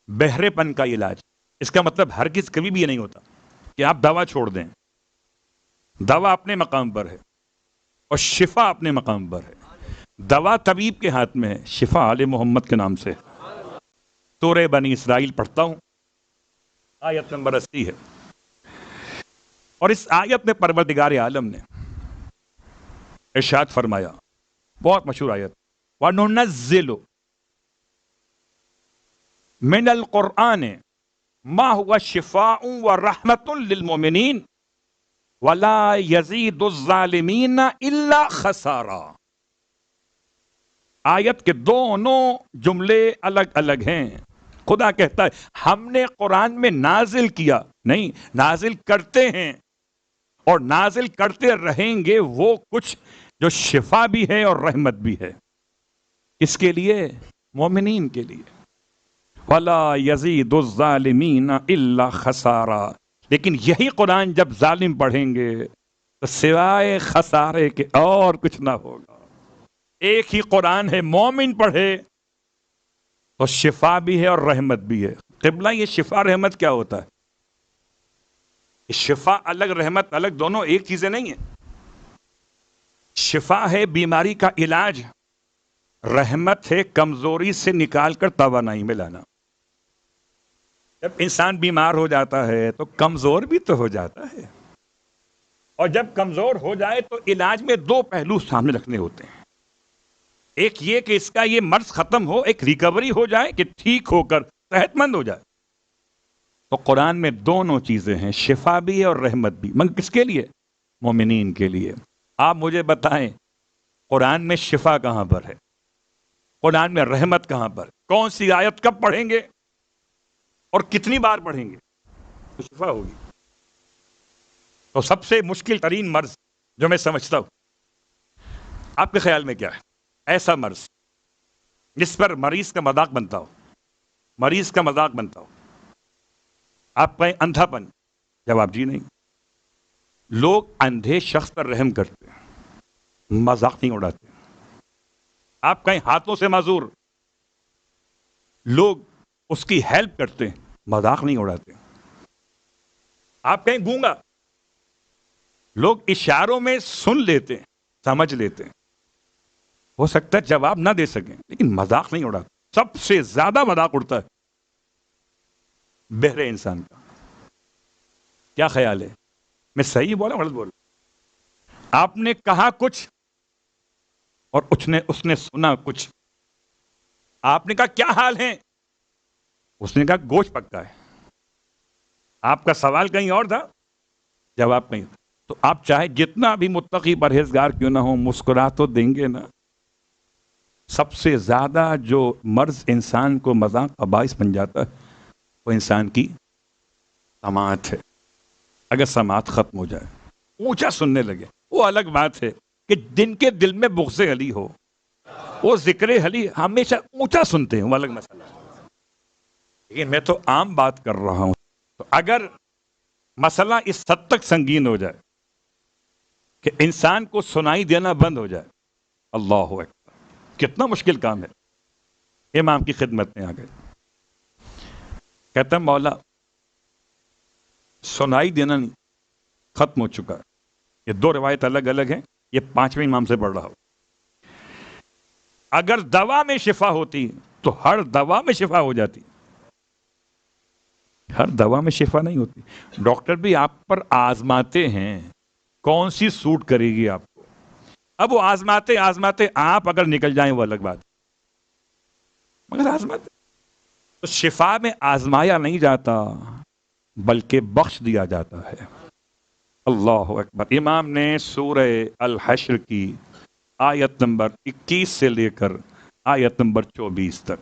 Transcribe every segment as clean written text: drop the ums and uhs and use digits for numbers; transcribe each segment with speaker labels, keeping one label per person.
Speaker 1: بہرے پن کا علاج، اس کا مطلب ہرگز کبھی بھی یہ نہیں ہوتا کہ آپ دوا چھوڑ دیں. دوا اپنے مقام پر ہے اور شفا اپنے مقام پر ہے. دوا طبیب کے ہاتھ میں ہے، شفا آل محمد کے نام سے. سورہ بنی اسرائیل پڑھتا ہوں، آیت نمبر 80 ہے، اور اس آیت میں پروردگار عالم نے ارشاد فرمایا، بہت مشہور آیت، وَنُنَزِّلُ مِنَ الْقُرْآنِ مَا هُوَ شِفَاءٌ وَرَحْمَةٌ لِلْمُؤْمِنِينَ وَلَا يَزِيدُ الظَّالِمِينَ إِلَّا خَسَارًا. آیت کے دونوں جملے الگ الگ ہیں. خدا کہتا ہے ہم نے قرآن میں نازل کیا نہیں، نازل کرتے ہیں اور نازل کرتے رہیں گے وہ کچھ جو شفا بھی ہے اور رحمت بھی ہے. کس کے لیے؟ مومنین کے لیے. وَلَا يَزِيدُ الظَّالِمِينَ إِلَّا خَسَارًا. لیکن یہی قرآن جب ظالم پڑھیں گے تو سوائے خسارے کے اور کچھ نہ ہوگا. ایک ہی قرآن ہے، مومن پڑھے تو شفا بھی ہے اور رحمت بھی ہے. قبلہ یہ شفا رحمت کیا ہوتا ہے؟ شفا الگ، رحمت الگ، دونوں ایک چیزیں نہیں ہیں. شفا ہے بیماری کا علاج، رحمت ہے کمزوری سے نکال کر توانائی میں لانا. جب انسان بیمار ہو جاتا ہے تو کمزور بھی تو ہو جاتا ہے، اور جب کمزور ہو جائے تو علاج میں دو پہلو سامنے رکھنے ہوتے ہیں. ایک یہ کہ اس کا یہ مرض ختم ہو، ایک ریکوری ہو جائے کہ ٹھیک ہو کر صحت مند ہو جائے. تو قرآن میں دونوں چیزیں ہیں، شفا بھی ہے اور رحمت بھی، مگر کس کے لیے؟ مومنین کے لیے. آپ مجھے بتائیں قرآن میں شفا کہاں پر ہے؟ قرآن میں رحمت کہاں پر؟ کون سی آیت کب پڑھیں گے اور کتنی بار پڑھیں گے تو شفا ہوگی؟ تو سب سے مشکل ترین مرض جو میں سمجھتا ہوں، آپ کے خیال میں کیا ہے؟ ایسا مرض جس پر مریض کا مذاق بنتا ہو، مریض کا مذاق بنتا ہو. آپ کہیں اندھا پن، جواب جی نہیں. لوگ اندھے شخص پر رحم کرتے ہیں، مذاق نہیں اڑاتے. آپ کہیں ہاتھوں سے معذور، لوگ اس کی ہیلپ کرتے ہیں، مذاق نہیں اڑاتے. آپ کہیں گونگا، لوگ اشاروں میں سن لیتے ہیں، سمجھ لیتے ہیں. ہو سکتا ہے جواب نہ دے سکیں لیکن مذاق نہیں اڑاتے. سب سے زیادہ مذاق اڑتا ہے بہرے انسان کا. کیا خیال ہے؟ میں صحیح بولا غلط بولا؟ آپ نے کہا کچھ اور اس نے سنا کچھ. آپ نے کہا کیا حال ہے، اس نے کہا گوشت پکا ہے. آپ کا سوال کہیں اور تھا، جواب کہیں تھا. تو آپ چاہے جتنا بھی متقی پرہیزگار کیوں نہ ہو، مسکرا تو دیں گے نا. سب سے زیادہ جو مرض انسان کو مذاق کا باعث بن جاتا ہے وہ انسان کی سماعت ہے. اگر سماعت ختم ہو جائے، اونچا سننے لگے، وہ الگ بات ہے کہ جن کے دل میں بغض علی ہو، وہ ذکر علی ہمیشہ اونچا سنتے ہیں، وہ الگ مسئلہ ہے. لیکن میں تو عام بات کر رہا ہوں. تو اگر مسئلہ اس حد تک سنگین ہو جائے کہ انسان کو سنائی دینا بند ہو جائے، اللہ اکبر، کتنا مشکل کام ہے. امام کی خدمت میں آ گئے، کہتا ہے مولا سنائی دینا نہیں، ختم ہو چکا ہے. یہ دو روایت الگ الگ ہیں، یہ پانچویں امام سے پڑھ رہا ہو. اگر دوا میں شفا ہوتی تو ہر دوا میں شفا ہو جاتی. ہر دوا میں شفا نہیں ہوتی. ڈاکٹر بھی آپ پر آزماتے ہیں کون سی سوٹ کرے گی آپ کو. اب وہ آزماتے آزماتے آپ اگر نکل جائیں وہ الگ بات، مگر آزماتے. تو شفا میں آزمایا نہیں جاتا بلکہ بخش دیا جاتا ہے. اللہ اکبر. امام نے سورہ الحشر کی آیت نمبر 21 سے لے کر آیت نمبر 24 تک،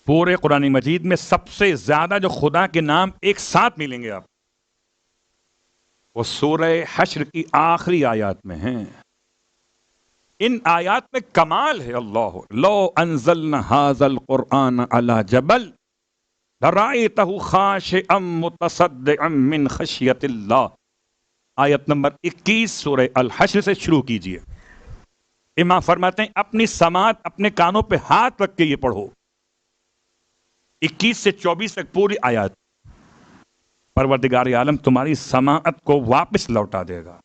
Speaker 1: پورے قرآن مجید میں سب سے زیادہ جو خدا کے نام ایک ساتھ ملیں گے آپ، وہ سورہ حشر کی آخری آیات میں ہیں. ان آیات میں کمال ہے. اللہ لو انزلنا هذا القرآن على جبل لرأيته خاشعا متصدعا من خشية الله آیت نمبر 21 سورہ الحشر سے شروع کیجئے. امام فرماتے ہیں اپنی سماعت اپنے کانوں پہ ہاتھ رکھ کے یہ پڑھو. 21 سے 24 تک پوری آیات. پروردگار عالم تمہاری سماعت کو واپس لوٹا دے گا.